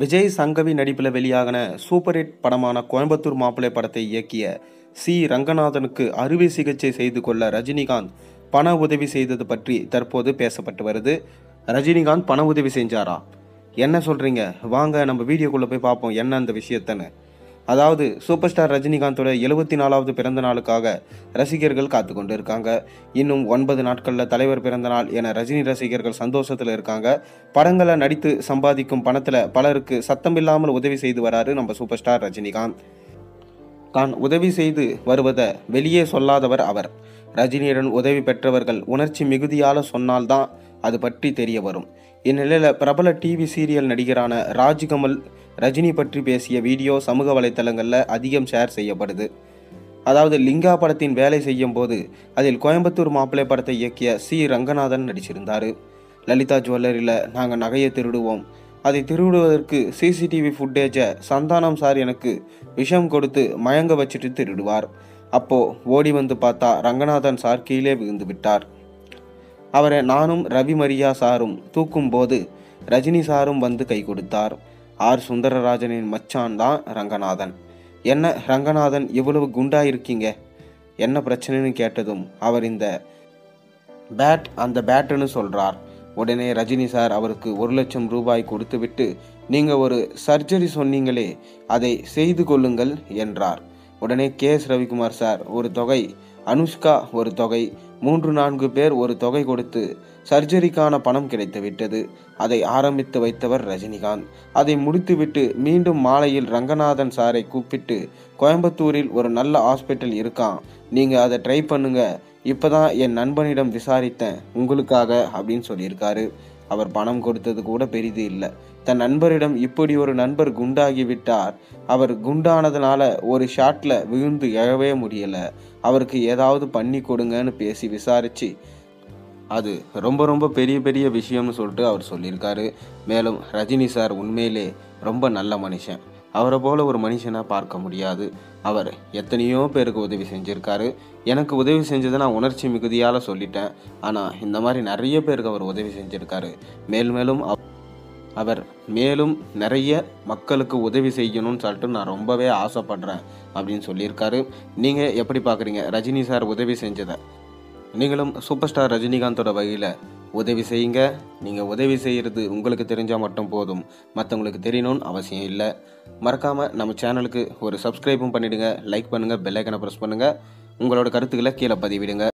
விஜய் சங்கவி நடிப்பில் வெளியாகின super hit படமான கோயம்புத்தூர் மாப்பிள்ளை படத்தை இயக்கிய சி ரங்கநாதனுக்கு அறுவை சிகிச்சை செய்து கொள்ள ரஜினிகாந்த் பண உதவி செய்தது பற்றி தற்போது பேசப்பட்டு வருது. ரஜினிகாந்த் பண உதவி செஞ்சாரா? என்ன சொல்றீங்க? வாங்க நம்ம வீடியோக்குள்ள போய் பார்ப்போம் என்ன அந்த விஷயத்தன்னு. அதாவது சூப்பர் ஸ்டார் ரஜினிகாந்தோட 74வது பிறந்த நாளுக்காக ரசிகர்கள் காத்து கொண்டு இருக்காங்க. இன்னும் 9 நாட்களில் தலைவர் பிறந்த நாள் என ரஜினி ரசிகர்கள் சந்தோஷத்தில் இருக்காங்க. படங்களை நடித்து சம்பாதிக்கும் பணத்தில் பலருக்கு சத்தமில்லாமல் உதவி செய்து வராரு நம்ம சூப்பர் ஸ்டார் ரஜினிகாந்த். தான் உதவி செய்து வருவதை வெளியே சொல்லாதவர் அவர். ரஜினியுடன் உதவி பெற்றவர்கள் உணர்ச்சி மிகுதியால் சொன்னால்தான் அது பற்றி தெரிய வரும். இந்நிலையில் பிரபல டிவி சீரியல் நடிகரான ராஜ்கமல் ரஜினி பற்றி பேசிய வீடியோ சமூக வலைத்தளங்களில் அதிகம் ஷேர் செய்யப்படுது. அதாவது லிங்கா படத்தின் வேலை செய்யும் போது அதில் கோயம்புத்தூர் மாப்பிள்ளை படத்தை இயக்கிய சி ரங்கநாதன் நடிச்சிருந்தார். லலிதா ஜுவல்லரியில் நாங்கள் நகையை திருடுவோம், அதை திருடுவதற்கு சிசிடிவி ஃபுட்டேஜை சந்தானம் சார் எனக்கு விஷம் கொடுத்து மயங்க வச்சுட்டு திருடுவார். அப்போ ஓடி வந்து பார்த்தா ரங்கநாதன் சார் கீழே விழுந்து விட்டார். அவரை நானும் ரவி மரியா சாரும் தூக்கும் போது ரஜினி சாரும் வந்து கை கொடுத்தார். ஆர் சுந்தரராஜனின் மச்சான் தான் ரங்கநாதன். என்ன ரங்கநாதன் இவ்வளவு குண்டா இருக்கீங்க, என்ன பிரச்சனைன்னு கேட்டதும் அவர் இந்த அந்த பேட்டுன்னு சொல்றார். உடனே ரஜினி சார் அவருக்கு 1 லட்சம் ரூபாய் கொடுத்து விட்டு நீங்க ஒரு சர்ஜரி சொன்னீங்களே அதை செய்து கொள்ளுங்கள் என்றார். உடனே KS ரவிக்குமார் சார் ஒரு தொகை, அனுஷ்கா ஒரு தொகை, 3-4 பேர் ஒரு தொகை கொடுத்து சர்ஜரிக்கான பணம் கிடைத்து விட்டது. அதை ஆரம்பித்து வைத்தவர் ரஜினிகாந்த். அதை முடித்துவிட்டு மீண்டும் மாலையில் ரங்கநாதன் சாரை கூப்பிட்டு கோயம்புத்தூரில் ஒரு நல்ல ஹாஸ்பிட்டல் இருக்கான், நீங்க அதை ட்ரை பண்ணுங்க, இப்பதான் என் நண்பனிடம் விசாரித்தேன் உங்களுக்காக அப்படின்னு சொல்லியிருக்காரு. அவர் பணம் கொடுத்தது கூட பெரிது இல்லை. தன் நண்பரிடம் இப்படி ஒரு நண்பர் குண்டாகி விட்டார், அவர் குண்டானதுனால ஒரு ஷாட்ல விழுந்து எழவே முடியல, அவருக்கு ஏதாவது பண்ணி கொடுங்கன்னு பேசி விசாரிச்சு அது ரொம்ப ரொம்ப பெரிய பெரிய விஷயம்னு சொல்லிட்டு அவர் சொல்லியிருக்காரு. மேலும் ரஜினி சார் உண்மையிலே ரொம்ப நல்ல மனுஷன், அவரை போல ஒரு மனுஷனை பார்க்க முடியாது. அவர் எத்தனையோ பேருக்கு உதவி செஞ்சுருக்காரு. எனக்கு உதவி செஞ்சதை நான் உணர்ச்சி மிகுதியால் சொல்லிட்டேன். ஆனால் இந்த மாதிரி நிறைய பேருக்கு அவர் உதவி செஞ்சுருக்காரு. மேலும் அவர் மேலும் நிறைய மக்களுக்கு உதவி செய்யணும்னு சொல்லிட்டு நான் ரொம்பவே ஆசைப்படுறேன் அப்படின்னு சொல்லியிருக்காரு. நீங்கள் எப்படி பார்க்குறீங்க ரஜினி சார் உதவி செஞ்சதை? நீங்களும் சூப்பர் ஸ்டார் ரஜினிகாந்தோட வகையில் உதவி செய்யுங்க. நீங்கள் உதவி செய்கிறது உங்களுக்கு தெரிஞ்சால் மட்டும் போதும், மற்றவங்களுக்கு தெரியணும்னு அவசியம் இல்லை. மறக்காமல் நம்ம சேனலுக்கு ஒரு சப்ஸ்கிரைபும் பண்ணிவிடுங்க, லைக் பண்ணுங்கள், பெல் ஐக்கனை ப்ரெஸ் பண்ணுங்கள். உங்களோட கருத்துக்களை கீழே பதிவிடுங்க.